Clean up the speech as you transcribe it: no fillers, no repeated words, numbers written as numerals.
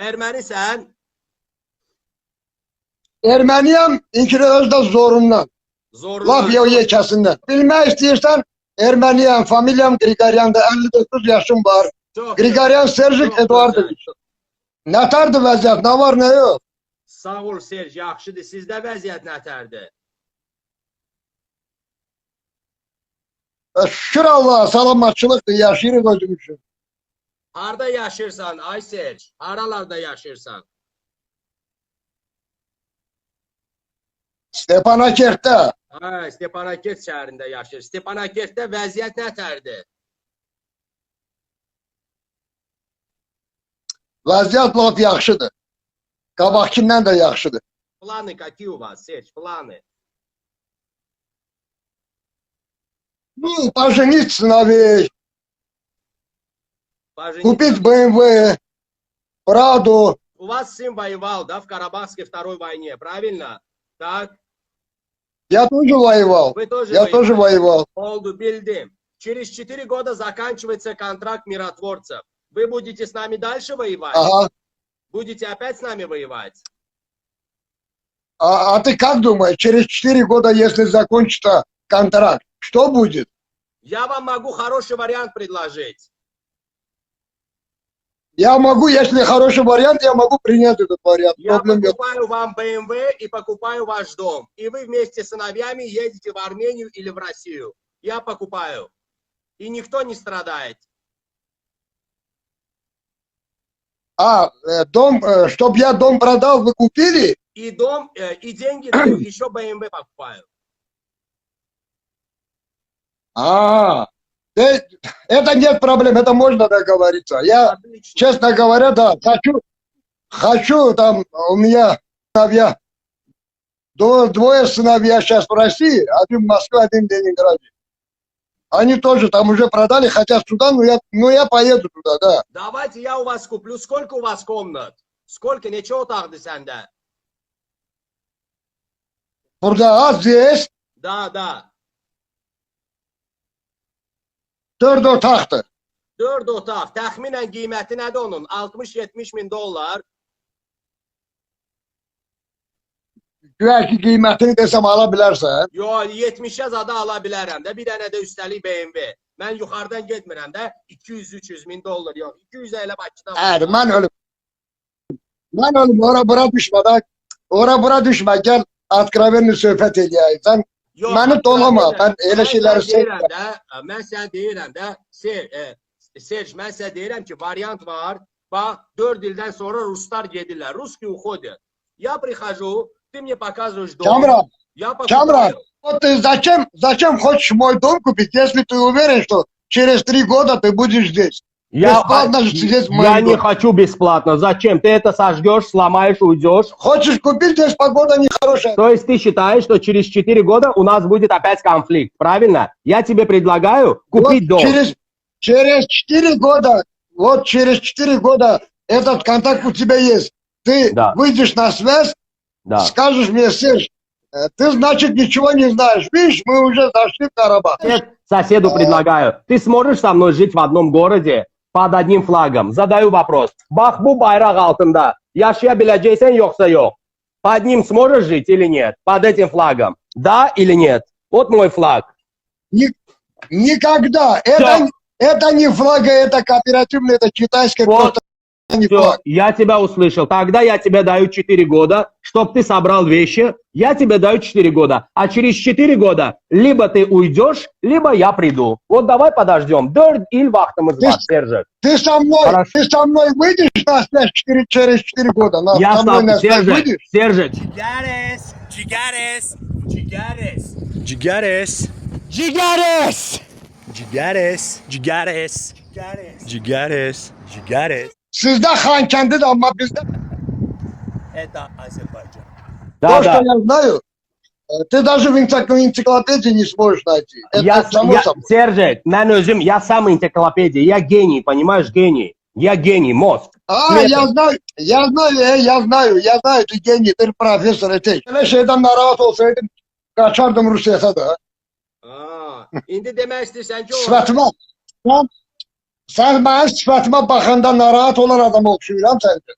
Ermənisən? Erməniyəm, inkiri özdə zorundan. Laf yekəsindən. Bilmək istəyirsən, Erməniyəm, familiyam Qriqoryan'da 59 yaşım var. Qriqoryan Serjik Eduardoviç. Nətərdir vəziyyət, nə var, nə yox? Sağ ol Serj, yaxşıdır. Sizdə vəziyyət nətərdir? Şükür Allah'a, salamatçılıqdır, yaşayırıq özümüzün. Harada yaşırsan, ay Serj? Haralarda yaşırsan? Stepanakertdə. Ha, Stepanakert şəhərində yaşır. Stepanakertdə vəziyyət nətərdir? Vəziyyət laf yaxşıdır. Qabaqkindən də yaxşıdır. Planı какие у вас, Serj, planı? Ну, пожениться на вещь, купить BMW, Праду. У вас сын воевал, да, в Карабахской второй войне, правильно? Так? Я тоже воевал. Вы тоже Я тоже воевал. Oldu, bildim. Через 4 года заканчивается контракт миротворцев. Вы будете с нами дальше воевать? Ага. Будете опять с нами воевать? А ты как думаешь, через 4 года, если закончится контракт, что будет? Я вам могу хороший вариант предложить. Я могу, если хороший вариант, я могу принять этот вариант. Я Проблем нет. покупаю вам BMW и покупаю ваш дом. И вы вместе с сыновьями едете в Армению или в Россию. Я покупаю. И никто не страдает. Дом, чтоб я дом продал, вы купили? И дом, и деньги даю, еще BMW покупаю. Это нет проблем, это можно договориться. Я, Отлично. честно говоря, да, хочу, там, у меня сыновья, двое сыновья сейчас в России, один в Москве, один в Ленинграде. Они тоже там уже продали, хотят сюда, но я поеду туда, да. Давайте я у вас куплю. Сколько у вас комнат? Сколько? Ничего так сende? Burada здесь Да, да. 4 otaqdır. 4 otaq. Təxminən qiyməti nədir onun? 60-70 min dollar. Güya ki qiymətini desem alabilirsen. Yo, 70'e zada ala bilərəm də. Bir dənə də üstəlik BMW. Mən yuxarıdan getmirəm də. 200-300 min dollar yox. 200 elə Bakıdan. Ben ölüm, ora düşme da. Ora düşme, gel откровенный söhbət eləyək. Sen məni dolama, ben elə şeyləri sevmirəm. Mən sənə deyirəm də, Serj, mən sənə deyirəm ki, variant var. Bax, 4 ildən sonra Ruslar gedirlər. Ruski uходят. Я прихожу, ты мне показываешь дом. Камран, Я покупаю. вот ты зачем хочешь мой дом купить, если ты уверен, что через 3 года ты будешь здесь? Бесплатно же здесь Я не хочу бесплатно. Зачем? Ты это сожгешь, сломаешь, уйдешь. Хочешь купить, здесь погода нехорошая. То есть ты считаешь, что через 4 года у нас будет опять конфликт, правильно? Я тебе предлагаю купить дом. Через 4 года, вот через 4 года этот контакт у тебя есть. Ты выйдешь на связь, скажешь мне, Серж, ты, значит, ничего не знаешь. Видишь, мы уже зашли в Карабах. Соседу предлагаю. Ты сможешь со мной жить в одном городе под одним флагом? Задаю вопрос. Bax bu bayraq altında yaşayabileceksen yoksa yok. Под ним сможешь жить или нет? Под этим флагом. Да или нет? Вот мой флаг. Никогда. Это не флаг, это кооперативный, это китайский. Вот. Все, я тебя услышал. Тогда я тебе даю 4 года, чтобы ты собрал вещи. Я тебе даю 4 года. А через 4 года либо ты уйдешь, либо я приду. Вот давай подождем. 4 ил vaxtımız var, Сержик. Ты со мной выйдешь на связь через 4 года? Я с тобой, Сержик. Cigares. Sizde Xankəndidir, ama bizde... Это Азербайджан. То, что я знаю, ты даже в энциклопедии не сможешь найти. Сержик, я сам энциклопедия, я гений, понимаешь, гений. Я гений, мозг. Я знаю, ты гений, ты профессор, ты. Öyle şeyden narahat olsaydım, kaçardım Rusya'ya da. İndi demək istəyirsən ki, Sifətimə, sen benim sifətimə baxanda narahat olan adam oxşuyuram sence.